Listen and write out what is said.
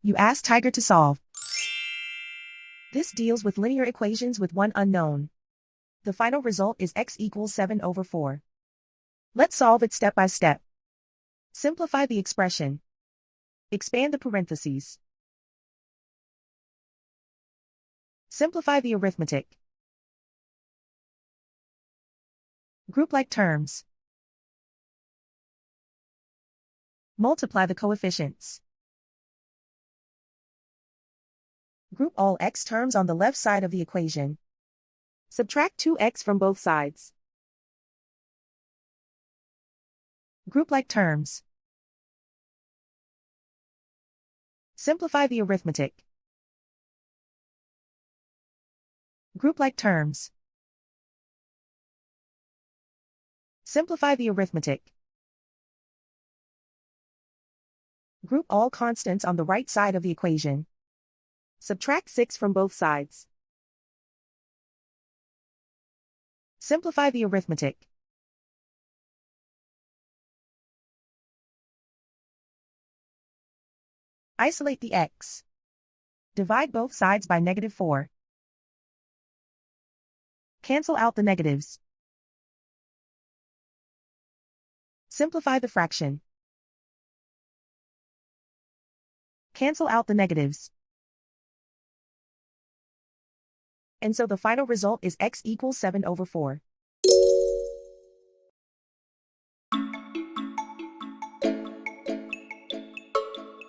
You ask Tiger to solve. This deals with linear equations with one unknown. The final result is x equals 7/4. Let's solve it step by step. Simplify the expression. Expand the parentheses. Simplify the arithmetic. Group like terms. Multiply the coefficients. Group all x terms on the left side of the equation. Subtract 2x from both sides. Group like terms. Simplify the arithmetic. Group like terms. Simplify the arithmetic. Group all constants on the right side of the equation. Subtract 6 from both sides. Simplify the arithmetic. Isolate the x. Divide both sides by -4. Cancel out the negatives. Simplify the fraction. Cancel out the negatives. And so the final result is x equals 7/4.